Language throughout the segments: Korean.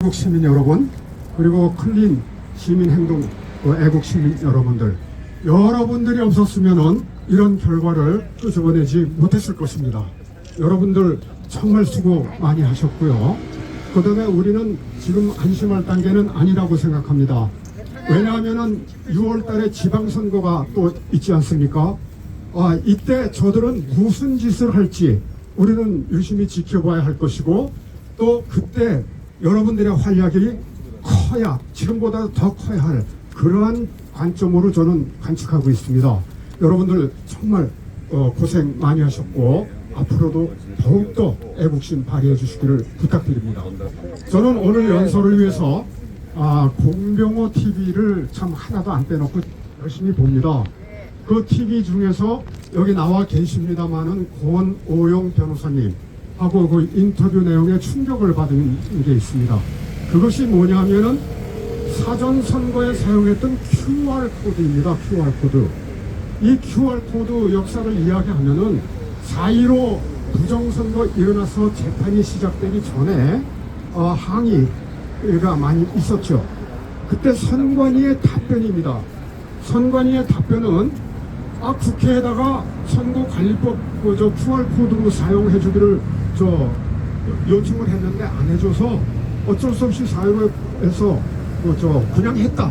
애국 시민 여러분, 그리고 클린 시민행동 애국 시민 여러분들, 여러분들이 없었으면은 이런 결과를 끄집어내지 못했을 것입니다. 여러분들 정말 수고 많이 하셨고요. 그 다음에 우리는 지금 안심할 단계는 아니라고 생각합니다. 왜냐하면은 6월 달에 지방선거가 또 있지 않습니까? 이때 저들은 무슨 짓을 할지 우리는 유심히 지켜봐야 할 것이고, 또 그때 여러분들의 활약이 커야, 지금보다 더 커야 할 그러한 관점으로 저는 관측하고 있습니다. 여러분들 정말 고생 많이 하셨고 앞으로도 더욱더 애국심 발휘해 주시기를 부탁드립니다. 저는 오늘 연설을 위해서 공병호 TV를 참 하나도 안 빼놓고 열심히 봅니다. 그 TV 중에서 여기 나와 계십니다마는 권오용 변호사님 하고 그 인터뷰 내용에 충격을 받은 게 있습니다. 그것이 뭐냐면은 사전 선거에 사용했던 QR 코드입니다. QR 코드. 이 QR 코드 역사를 이야기하면은 4.15 부정선거 일어나서 재판이 시작되기 전에 항의가 많이 있었죠. 그때 선관위의 답변입니다. 선관위의 답변은 국회에다가 선거관리법 QR 코드로 사용해 주기를 요청을 했는데 안 해줘서 어쩔 수 없이 4.15에서 그냥 했다.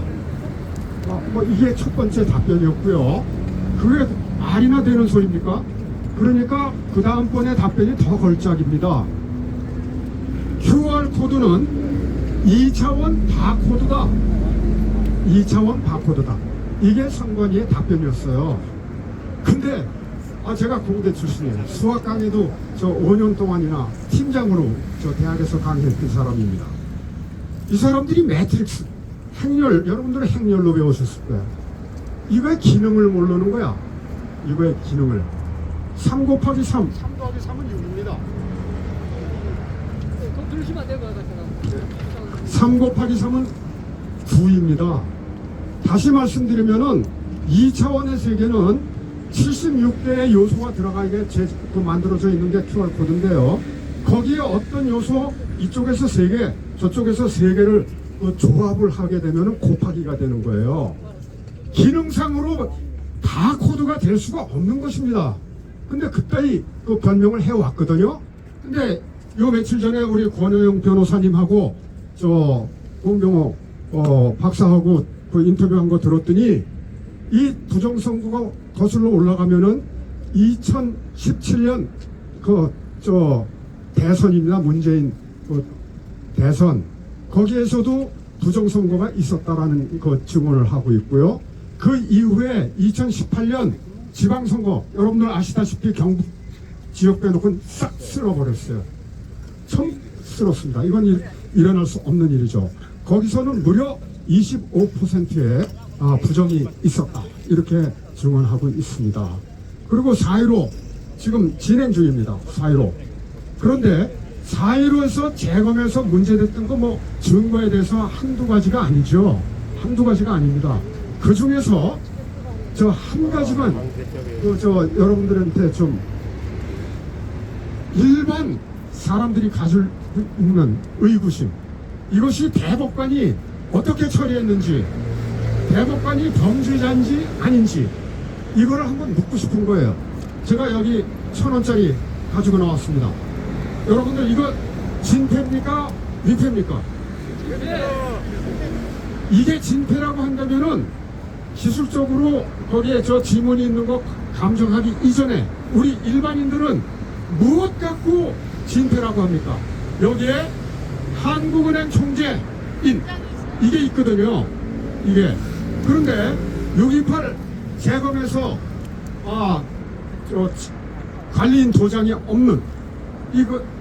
이게 첫 번째 답변이었고요. 그게 말이나 되는 소리입니까? 그러니까 그 다음번에 답변이 더 걸작입니다. QR 코드는 2차원 바코드다. 2차원 바코드다. 이게 선관위의 답변이었어요. 근데 제가 공대 출신이에요. 수학 강의도 5년 동안이나 팀장으로 대학에서 강의했던 사람입니다. 이 사람들이 매트릭스, 행렬, 여러분들은 행렬로 배우셨을 거예요. 이거의 기능을 모르는 거야. 이거의 기능을. 3 곱하기 3, 3 더하기 3은 6입니다. 3 곱하기 3은 9입니다. 다시 말씀드리면은 2차원의 세계는 76개의 요소가 들어가게 만들어져 있는 게 QR코드인데요. 거기에 어떤 요소, 이쪽에서 3개, 저쪽에서 3개를 조합을 하게 되면 곱하기가 되는 거예요. 기능상으로 다 코드가 될 수가 없는 것입니다. 근데 그따위 변명을 해왔거든요. 근데 요 며칠 전에 우리 권오용 변호사님하고 공병호 박사하고 인터뷰한 거 들었더니 이 부정선거가 거슬러 올라가면은 2017년 대선입니다. 문재인 대선, 거기에서도 부정선거가 있었다라는 증언을 하고 있고요. 그 이후에 2018년 지방선거, 여러분들 아시다시피 경북 지역 빼놓고는 싹 쓸어버렸어요. 참 쓸었습니다. 이건 일어날 수 없는 일이죠. 거기서는 무려 25%의 부정이 있었다, 이렇게 증언하고 있습니다. 그리고 4.15 지금 진행 중입니다. 4.15. 그런데 4.15에서 재검에서 문제됐던 거 증거에 대해서 한두 가지가 아니죠. 한두 가지가 아닙니다. 그 중에서 한 가지만 여러분들한테 좀, 일반 사람들이 가지고 있는 의구심, 이것이 대법관이 어떻게 처리했는지, 대법관이 범죄자인지 아닌지, 이거를 한번 묻고 싶은 거예요. 제가 여기 1,000원짜리 가지고 나왔습니다. 여러분들 이거 진패입니까? 위패입니까? 이게 진패라고 한다면은 기술적으로 거기에 지문이 있는 거 감정하기 이전에 우리 일반인들은 무엇 갖고 진패라고 합니까? 여기에 한국은행 총재인 이게 있거든요. 이게. 그런데 6.28 재검에서 관리인 도장이 없는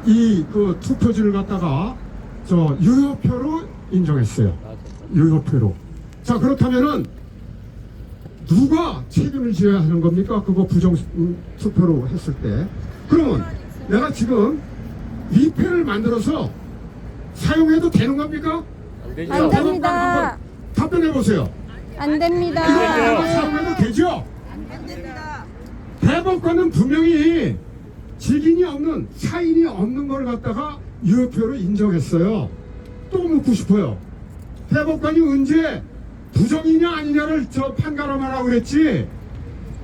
이 투표지를 갖다가 유효표로 인정했어요. 유효표로. 자, 그렇다면은 누가 책임을 져야 하는 겁니까? 그거 부정 투표로 했을 때. 그러면 내가 지금 위패를 만들어서 사용해도 되는 겁니까? 안 됩니다. 답변해 보세요. 안 됩니다. 이거 사용해도 되죠? 안 됩니다. 대법관은 분명히 직인이 없는, 사인이 없는 걸 갖다가 유효표로 인정했어요. 또 묻고 싶어요. 대법관이 언제 부정이냐 아니냐를 판가름하라고 그랬지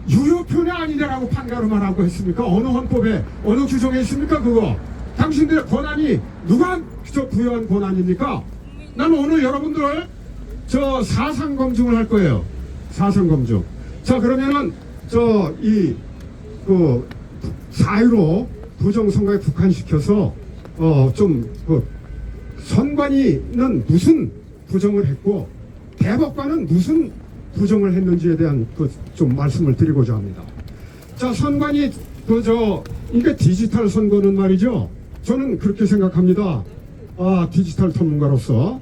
유효표냐 아니냐라고 판가름하라고 했습니까? 어느 헌법에 어느 규정에 있습니까? 그거 당신들의 권한이 누가 부여한 권한입니까? 나는 오늘 여러분들 사상 검증을 할 거예요. 사상 검증. 자, 그러면은 그 4.15 부정선거에 국한시켜서 선관위는 무슨 부정을 했고 대법관은 무슨 부정을 했는지에 대한 좀 말씀을 드리고자 합니다. 자, 선관위 이게 디지털 선거는 말이죠. 저는 그렇게 생각합니다. 디지털 전문가로서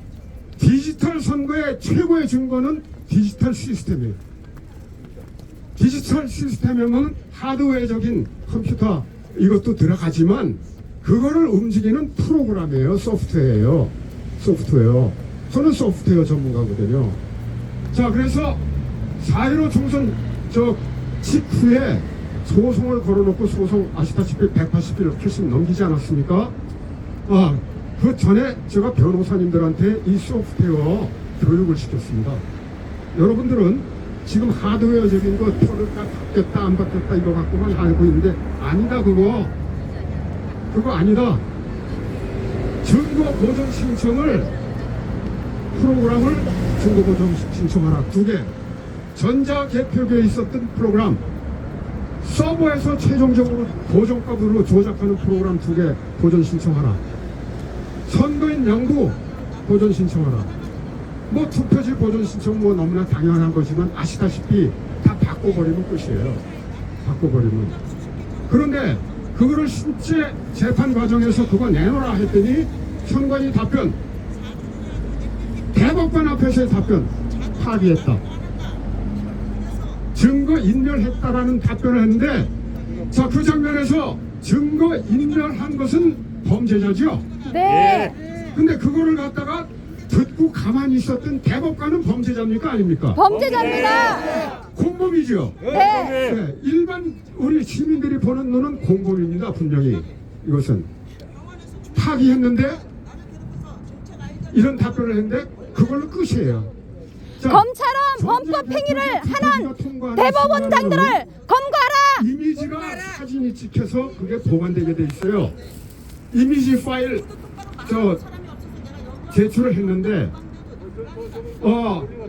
디지털 선거의 최고의 증거는 디지털 시스템이에요. 디지털 시스템에는 하드웨어적인 컴퓨터 이것도 들어가지만 그거를 움직이는 프로그램이에요. 소프트웨어예요. 소프트웨어. 저는 소프트웨어 전문가거든요. 자, 그래서 4.15 총선 직후에 소송을 걸어놓고 소송 아시다시피 180일 훨씬 넘기지 않았습니까? 그 전에 제가 변호사님들한테 이 소프트웨어 교육을 시켰습니다. 여러분들은 지금 하드웨어적인 거 표를 바뀌었다 안 바뀌었다 이거 갖고만 알고 있는데 아니다. 그거 아니다. 증거 보전 신청을 프로그램을 증거 보전 신청하라 2개. 전자개표기에 있었던 프로그램 서버에서 최종적으로 고정값으로 조작하는 프로그램 2개 보전 신청하라. 선거인 명부 보전 신청하라. 투표지 보전 신청 너무나 당연한 거지만 아시다시피 다 바꿔버리면 끝이에요. 바꿔버리면. 그런데 그거를 실제 재판 과정에서 그거 내놓으라 했더니 선관위 답변, 대법관 앞에서의 답변, 파기했다. 증거 인멸했다라는 답변을 했는데, 자, 그 장면에서 증거 인멸한 것은 범죄자죠? 네. 근데 그거를 갖다가 듣고 가만히 있었던 대법관은 범죄자입니까? 아닙니까? 범죄자입니다. 공범이죠? 네. 일반 우리 시민들이 보는 눈은 공범입니다. 분명히 이것은 파기했는데 이런 답변을 했는데 그걸로 끝이에요. 자, 검찰은 범법 행위를 하는 대법원장들을 검거하라. 이미지가 사진이 찍혀서 그게 보관되게 돼 있어요. 이미지 파일 제출을 했는데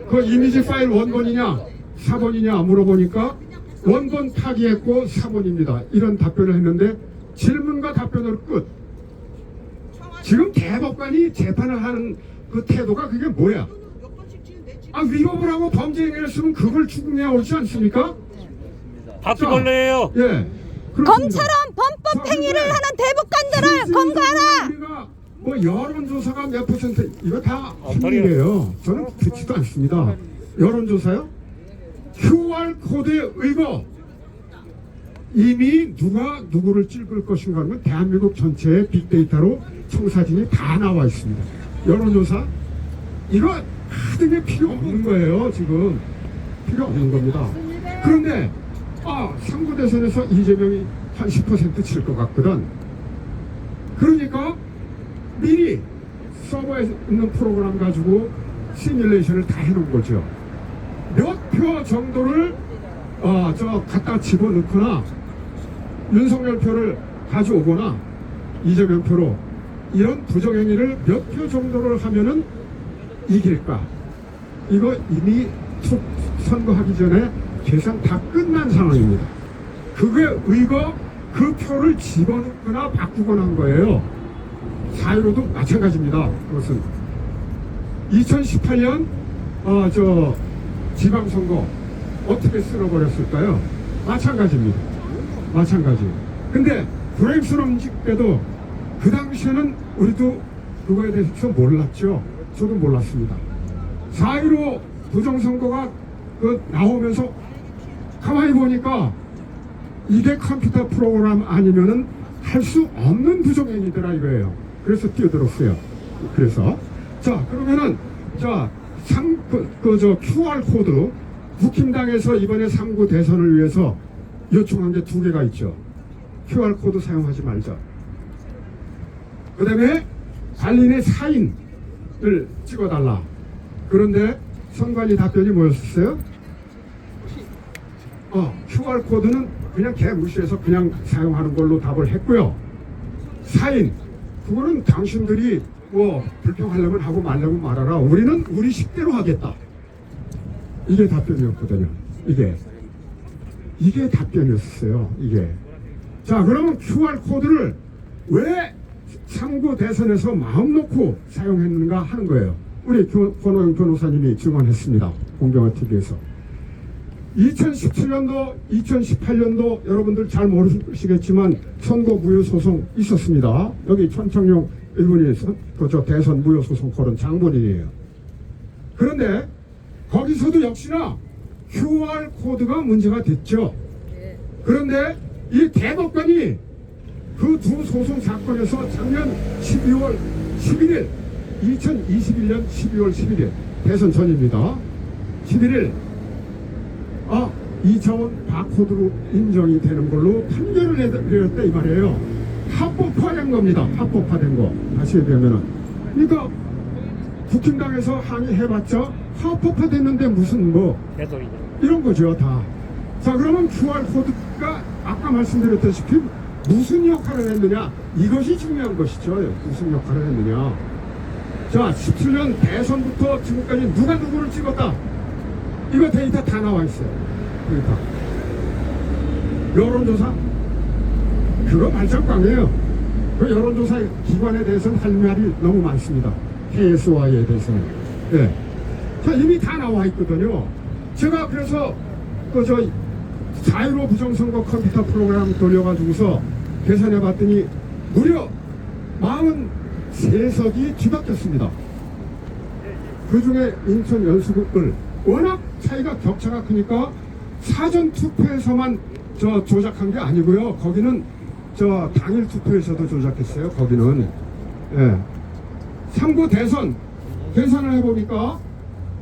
그 이미지 파일 원본이냐 4번이냐 물어보니까 원본 파기했고 4번입니다. 이런 답변을 했는데 질문과 답변으로 끝. 지금 대법관이 재판을 하는 그 태도가 그게 뭐야? 위법을 하고 범죄 행위를 했으면 그걸 추궁해 옳지 않습니까? 바퀴벌레예요. 예. 검찰은 범법 행위를 하는 대법관들을 검거하라. 우리가 여론조사가 몇 퍼센트 이거 다 헛일이에요. 저는 듣지도 않습니다. 여론조사요? QR코드에 의거 이미 누가 누구를 찍을 것인가 하면 대한민국 전체의 빅데이터로 청사진이 다 나와 있습니다. 여론조사 이거 하는 게 필요 없는 거예요. 지금 필요 없는 겁니다. 그런데 상부대선에서 이재명이 한 10% 칠 것 같거든. 그러니까 미리 서버에 있는 프로그램 가지고 시뮬레이션을 다 해놓은 거죠. 몇 표 정도를 갖다 집어넣거나 윤석열 표를 가져오거나 이재명 표로 이런 부정행위를 몇 표 정도를 하면은 이길까? 이거 이미 선거하기 전에 계산 다 끝난 상황입니다. 그게 의거 그 표를 집어넣거나 바꾸거나 한 거예요. 4.15도 마찬가지입니다. 그것은 2018년 지방선거 어떻게 쓸어버렸을까요? 마찬가지입니다. 마찬가지. 근데 불행스럽게도 그 당시에는 우리도 그거에 대해서 몰랐죠. 저도 몰랐습니다. 4.15 부정선거가 나오면서 가만히 보니까 이게 컴퓨터 프로그램 아니면은 할 수 없는 부정행위더라 이거예요. 그래서 뛰어들었어요. 그래서 자 그러면은 QR코드 국힘당에서 이번에 3구 대선을 위해서 요청한 게 2개가 있죠. QR코드 사용하지 말자. 그 다음에 관리인의 사인 QR코드를 찍어달라. 그런데 선관위 답변이 뭐였었어요? QR코드는 그냥 개무시해서 그냥 사용하는 걸로 답을 했고요. 사인, 그거는 당신들이 뭐 불평하려면 하고 말려면 말아라. 우리는 우리 식대로 하겠다. 이게 답변이었거든요. 이게 답변이었어요. 이게. 자, 그러면 QR코드를 왜 상고 대선에서 마음 놓고 사용했는가 하는 거예요. 우리 권호영 변호사님이 증언했습니다. 공정한 TV에서. 2017년도, 2018년도 여러분들 잘 모르시겠지만 선거 무효소송 있었습니다. 여기 천청용 일본이 저 대선 무효소송 걸은 장본인이에요. 그런데 거기서도 역시나 QR코드가 문제가 됐죠. 그런데 이 대법관이 그 두 소송 사건에서 작년 12월 11일 2021년 12월 11일 대선 전입니다. 11일 2차원 바코드로 인정이 되는 걸로 판결을 내렸다 이 말이에요. 합법화된 겁니다. 합법화된 거. 다시 얘기하면은. 그러니까 국힘당에서 항의해봤자 합법화됐는데 무슨 뭐 이런 거죠 다. 자, 그러면 QR코드가 아까 말씀드렸다시피 무슨 역할을 했느냐, 이것이 중요한 것이죠. 무슨 역할을 했느냐. 자, 17년 대선부터 지금까지 누가 누구를 찍었다, 이거 데이터 다 나와 있어요. 그러니까 여론조사 그거 말짱꽝이에요. 그 여론조사 기관에 대해서는 할 말이 너무 많습니다. KSY에 대해서는. 네. 자, 이미 다 나와 있거든요. 제가 그래서 저 4.15 부정선거 컴퓨터 프로그램 돌려가지고서 계산해 봤더니 무려 43석이 뒤바뀌었습니다. 그 중에 인천 연수구을 워낙 차이가 격차가 크니까 사전 투표에서만 조작한 게 아니고요. 거기는 당일 투표에서도 조작했어요. 거기는. 예. 3구 대선 계산을 해보니까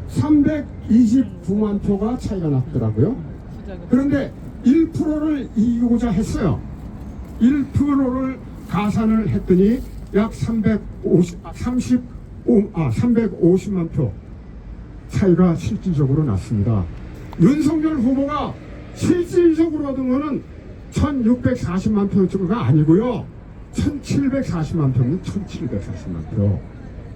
329만 표가 차이가 났더라고요. 그런데 1%를 이기고자 했어요. 1%를 가산을 했더니 약 350만 표 차이가 실질적으로 났습니다. 윤석열 후보가 실질적으로 얻은 거는 1640만 표가 아니고요. 1740만 표는 1740만 표.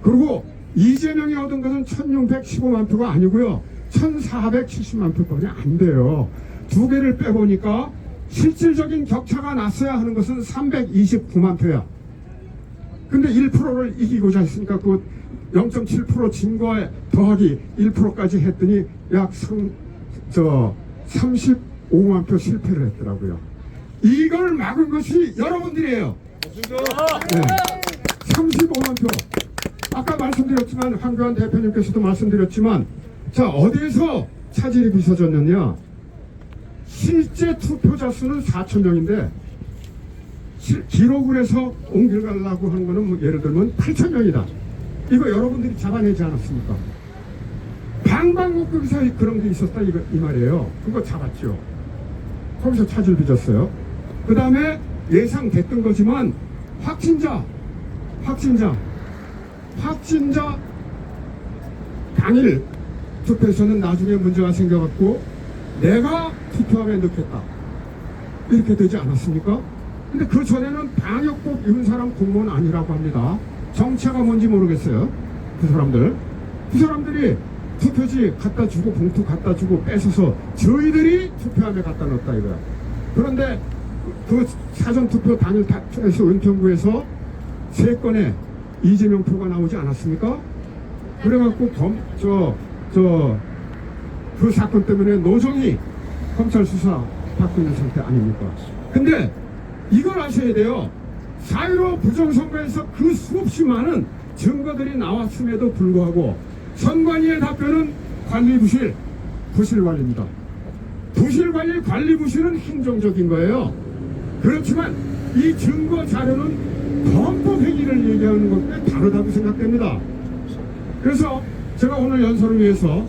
그리고 이재명이 얻은 것은 1615만 표가 아니고요. 1470만 표뿐이 안 돼요. 두 개를 빼보니까 실질적인 격차가 났어야 하는 것은 329만 표야. 근데 1%를 이기고자 했으니까 그 0.7% 진 거에 더하기 1%까지 했더니 약 35만 표 실패를 했더라고요. 이걸 막은 것이 여러분들이에요. 네. 35만 표. 아까 말씀드렸지만 황교안 대표님께서도 말씀드렸지만, 자, 어디에서 차질이 빚어졌느냐. 실제 투표자 수는 4,000명인데 기록을 해서 옮겨가려고 하는 거는 뭐 예를 들면 8,000명이다. 이거 여러분들이 잡아내지 않았습니까? 방방곡곡에서 그런 게 있었다 이 말이에요. 그거 잡았죠. 거기서 차질 빚었어요. 그 다음에 예상됐던 거지만 확진자 당일 투표에서는 나중에 문제가 생겨갖고 내가 투표함에 넣겠다 이렇게 되지 않았습니까? 근데 그 전에는 방역법 이런 사람 공무원 아니라고 합니다. 정체가 뭔지 모르겠어요. 그 사람들이 투표지 갖다 주고 봉투 갖다 주고 뺏어서 저희들이 투표함에 갖다 넣었다 이거야. 그런데 그 사전투표 당일 에서 은평구에서 3건의 이재명 표가 나오지 않았습니까? 그래갖고 그 사건 때문에 노정이 검찰 수사 받고 있는 상태 아닙니까? 근데 이걸 아셔야 돼요. 4.15 부정선거에서 그 수없이 많은 증거들이 나왔음에도 불구하고 선관위의 답변은 관리부실, 부실관리입니다. 부실관리, 관리부실은 행정적인 거예요. 그렇지만 이 증거 자료는 범법행위를 얘기하는 것과 다르다고 생각됩니다. 그래서 제가 오늘 연설을 위해서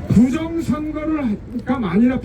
부정선거가 만일에